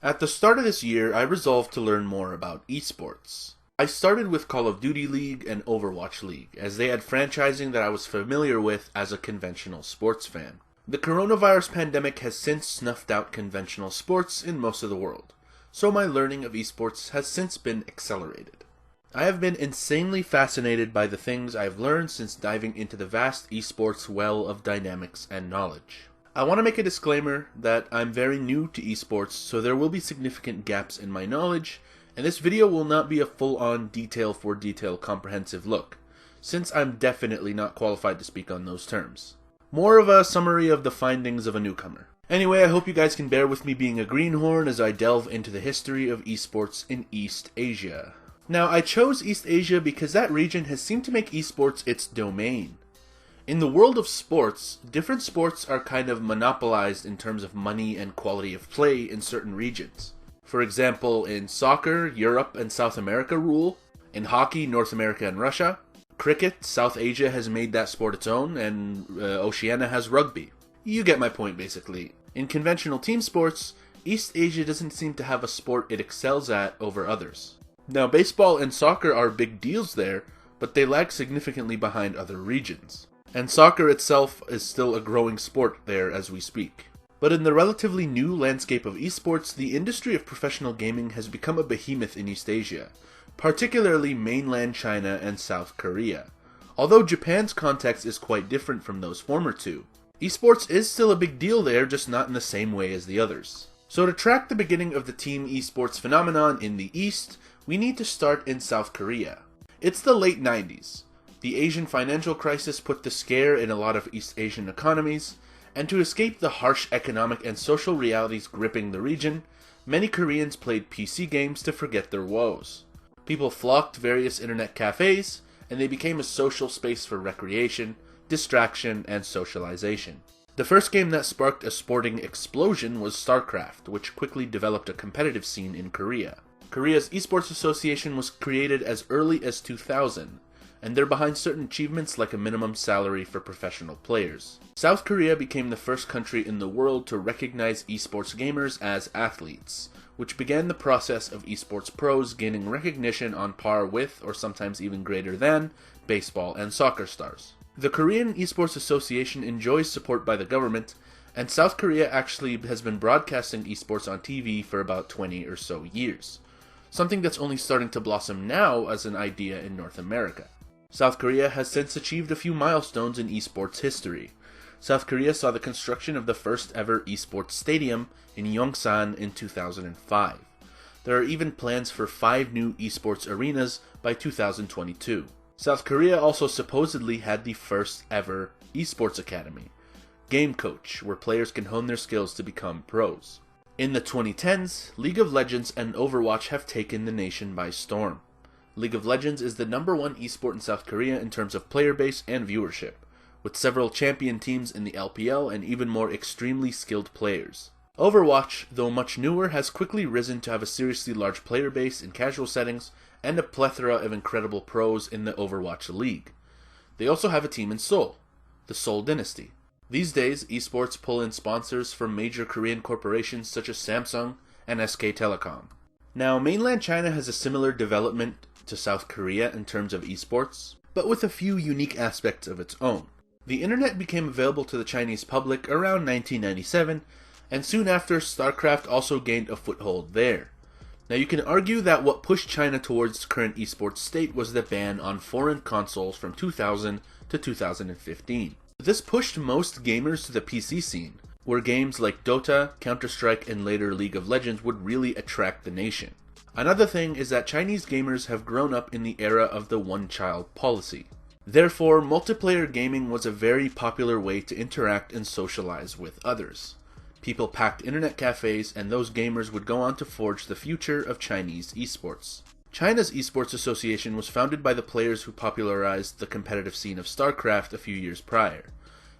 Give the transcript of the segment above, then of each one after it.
At the start of this year, I resolved to learn more about esports. I started with Call of Duty League and Overwatch League, as they had franchising that I was familiar with as a conventional sports fan. The coronavirus pandemic has since snuffed out conventional sports in most of the world, so my learning of esports has since been accelerated. I have been insanely fascinated by the things I've learned since diving into the vast esports well of dynamics and knowledge. I want to make a disclaimer that I'm very new to esports, so there will be significant gaps in my knowledge, and this video will not be a full-on detail-for-detail comprehensive look, since I'm definitely not qualified to speak on those terms. More of a summary of the findings of a newcomer. Anyway, I hope you guys can bear with me being a greenhorn as I delve into the history of esports in East Asia. Now, I chose East Asia because that region has seemed to make esports its domain. In the world of sports, different sports are kind of monopolized in terms of money and quality of play in certain regions. For example, in soccer, Europe and South America rule. In hockey, North America and Russia. Cricket, South Asia has made that sport its own, and Oceania has rugby. You get my point, basically. In conventional team sports, East Asia doesn't seem to have a sport it excels at over others. Now, baseball and soccer are big deals there, but they lag significantly behind other regions. And soccer itself is still a growing sport there as we speak. But in the relatively new landscape of esports, the industry of professional gaming has become a behemoth in East Asia, particularly mainland China and South Korea. Although Japan's context is quite different from those former two, esports is still a big deal there, just not in the same way as the others. So to track the beginning of the team esports phenomenon in the East, we need to start in South Korea. It's the late 90s. The Asian financial crisis put the scare in a lot of East Asian economies, and to escape the harsh economic and social realities gripping the region, many Koreans played PC games to forget their woes. People flocked to various internet cafes, and they became a social space for recreation, distraction, and socialization. The first game that sparked a sporting explosion was StarCraft, which quickly developed a competitive scene in Korea. Korea's Esports Association was created as early as 2000, and they're behind certain achievements like a minimum salary for professional players. South Korea became the first country in the world to recognize esports gamers as athletes, which began the process of esports pros gaining recognition on par with, or sometimes even greater than, baseball and soccer stars. The Korean Esports Association enjoys support by the government, and South Korea actually has been broadcasting esports on TV for about 20 or so years, something that's only starting to blossom now as an idea in North America. South Korea has since achieved a few milestones in esports history. South Korea saw the construction of the first ever esports stadium in Yongsan in 2005. There are even plans for 5 new esports arenas by 2022. South Korea also supposedly had the first ever esports academy, Game Coach, where players can hone their skills to become pros. In the 2010s, League of Legends and Overwatch have taken the nation by storm. League of Legends is the #1 esport in South Korea in terms of player base and viewership, with several champion teams in the LPL and even more extremely skilled players. Overwatch, though much newer, has quickly risen to have a seriously large player base in casual settings and a plethora of incredible pros in the Overwatch League. They also have a team in Seoul, the Seoul Dynasty. These days, esports pull in sponsors from major Korean corporations such as Samsung and SK Telecom. Now, mainland China has a similar development to South Korea in terms of esports, but with a few unique aspects of its own. The internet became available to the Chinese public around 1997, and soon after, StarCraft also gained a foothold there. Now, you can argue that what pushed China towards its current esports state was the ban on foreign consoles from 2000 to 2015. This pushed most gamers to the PC scene, where games like Dota, Counter-Strike, and later League of Legends would really attract the nation. Another thing is that Chinese gamers have grown up in the era of the one-child policy. Therefore, multiplayer gaming was a very popular way to interact and socialize with others. People packed internet cafes, and those gamers would go on to forge the future of Chinese esports. China's Esports Association was founded by the players who popularized the competitive scene of StarCraft a few years prior,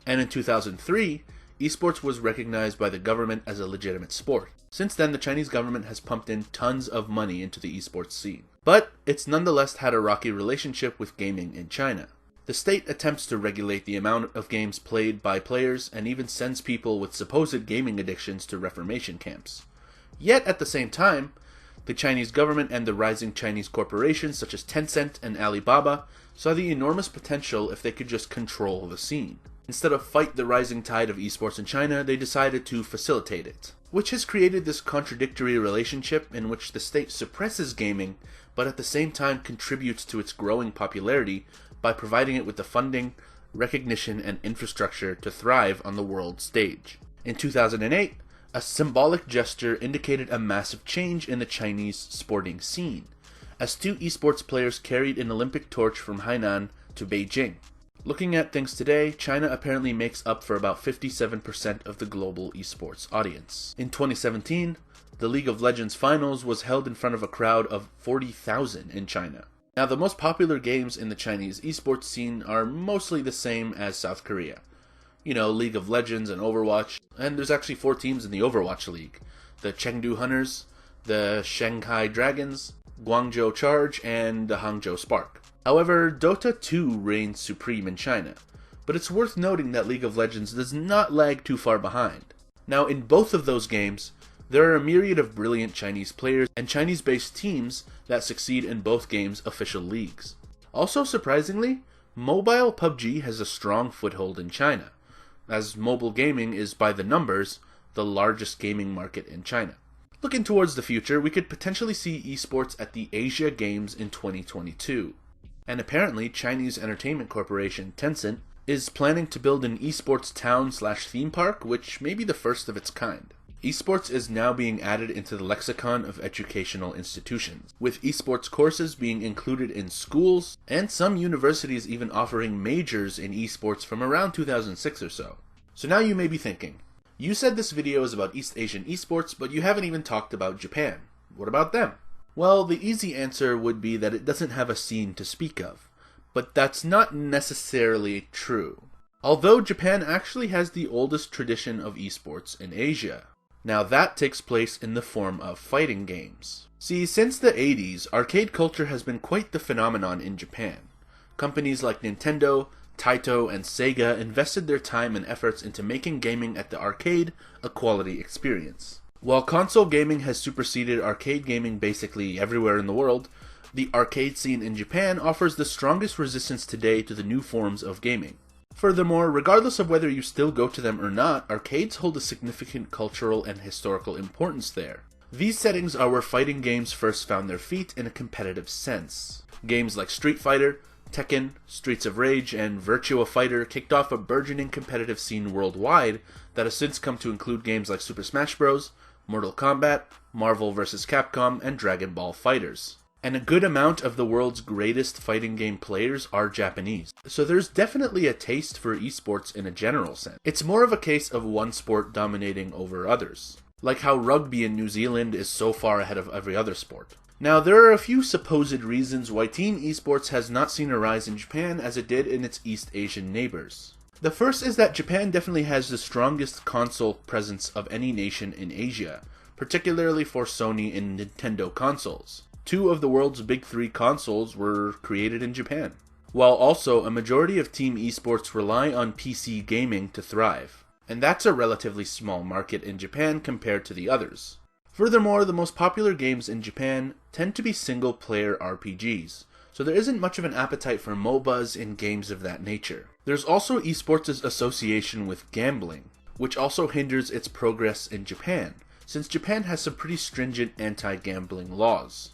and in 2003, esports was recognized by the government as a legitimate sport. Since then, the Chinese government has pumped in tons of money into the esports scene. But it's nonetheless had a rocky relationship with gaming in China. The state attempts to regulate the amount of games played by players and even sends people with supposed gaming addictions to reformation camps. Yet at the same time, the Chinese government and the rising Chinese corporations such as Tencent and Alibaba saw the enormous potential if they could just control the scene. Instead of fight the rising tide of esports in China, they decided to facilitate it, which has created this contradictory relationship in which the state suppresses gaming, but at the same time contributes to its growing popularity by providing it with the funding, recognition, and infrastructure to thrive on the world stage. In 2008, a symbolic gesture indicated a massive change in the Chinese sporting scene, as two esports players carried an Olympic torch from Hainan to Beijing. Looking at things today, China apparently makes up for about 57% of the global esports audience. In 2017, the League of Legends finals was held in front of a crowd of 40,000 in China. Now, the most popular games in the Chinese esports scene are mostly the same as South Korea. You know, League of Legends and Overwatch, and there's actually 4 teams in the Overwatch League. The Chengdu Hunters, the Shanghai Dragons, Guangzhou Charge, and the Hangzhou Spark. However, Dota 2 reigns supreme in China, but it's worth noting that League of Legends does not lag too far behind. Now, in both of those games, there are a myriad of brilliant Chinese players and Chinese-based teams that succeed in both games' official leagues. Also, surprisingly, mobile PUBG has a strong foothold in China, as mobile gaming is, by the numbers, the largest gaming market in China. Looking towards the future, we could potentially see esports at the Asia Games in 2022. And apparently, Chinese entertainment corporation Tencent is planning to build an esports town/theme park, which may be the first of its kind. Esports is now being added into the lexicon of educational institutions, with esports courses being included in schools, and some universities even offering majors in esports from around 2006 or so. So now you may be thinking, you said this video is about East Asian esports, but you haven't even talked about Japan. What about them? Well, the easy answer would be that it doesn't have a scene to speak of, but that's not necessarily true. Although Japan actually has the oldest tradition of esports in Asia. Now that takes place in the form of fighting games. See, since the 80s, arcade culture has been quite the phenomenon in Japan. Companies like Nintendo, Taito, and Sega invested their time and efforts into making gaming at the arcade a quality experience. While console gaming has superseded arcade gaming basically everywhere in the world, the arcade scene in Japan offers the strongest resistance today to the new forms of gaming. Furthermore, regardless of whether you still go to them or not, arcades hold a significant cultural and historical importance there. These settings are where fighting games first found their feet in a competitive sense. Games like Street Fighter, Tekken, Streets of Rage, and Virtua Fighter kicked off a burgeoning competitive scene worldwide that has since come to include games like Super Smash Bros., Mortal Kombat, Marvel vs. Capcom, and Dragon Ball FighterZ. And a good amount of the world's greatest fighting game players are Japanese. So there's definitely a taste for esports in a general sense. It's more of a case of one sport dominating over others, like how rugby in New Zealand is so far ahead of every other sport. Now, there are a few supposed reasons why teen esports has not seen a rise in Japan as it did in its East Asian neighbors. The first is that Japan definitely has the strongest console presence of any nation in Asia, particularly for Sony and Nintendo consoles. 2 of the world's big 3 consoles were created in Japan, while also a majority of team esports rely on PC gaming to thrive, and that's a relatively small market in Japan compared to the others. Furthermore, the most popular games in Japan tend to be single-player RPGs, so there isn't much of an appetite for MOBAs and games of that nature. There's also esports' association with gambling, which also hinders its progress in Japan, since Japan has some pretty stringent anti-gambling laws.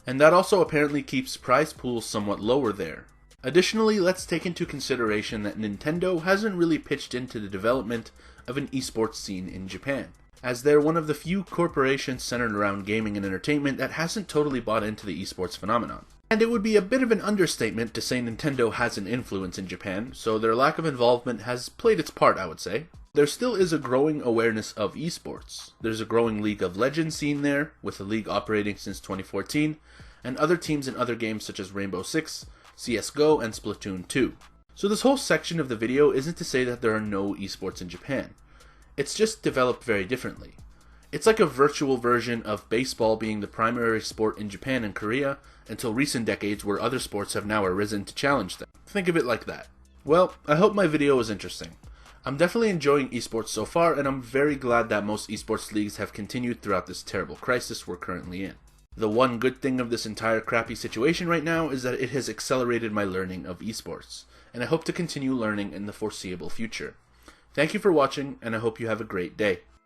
And that also apparently keeps prize pools somewhat lower there. Additionally, let's take into consideration that Nintendo hasn't really pitched into the development of an esports scene in Japan, as they're one of the few corporations centered around gaming and entertainment that hasn't totally bought into the esports phenomenon. And it would be a bit of an understatement to say Nintendo has an influence in Japan, so their lack of involvement has played its part, I would say. There still is a growing awareness of esports. There's a growing League of Legends scene there, with the league operating since 2014, and other teams in other games such as Rainbow Six, CSGO, and Splatoon 2. So this whole section of the video isn't to say that there are no esports in Japan. It's just developed very differently. It's like a virtual version of baseball being the primary sport in Japan and Korea, until recent decades where other sports have now arisen to challenge them. Think of it like that. Well, I hope my video was interesting. I'm definitely enjoying esports so far, and I'm very glad that most esports leagues have continued throughout this terrible crisis we're currently in. The one good thing of this entire crappy situation right now is that it has accelerated my learning of esports, and I hope to continue learning in the foreseeable future. Thank you for watching, and I hope you have a great day.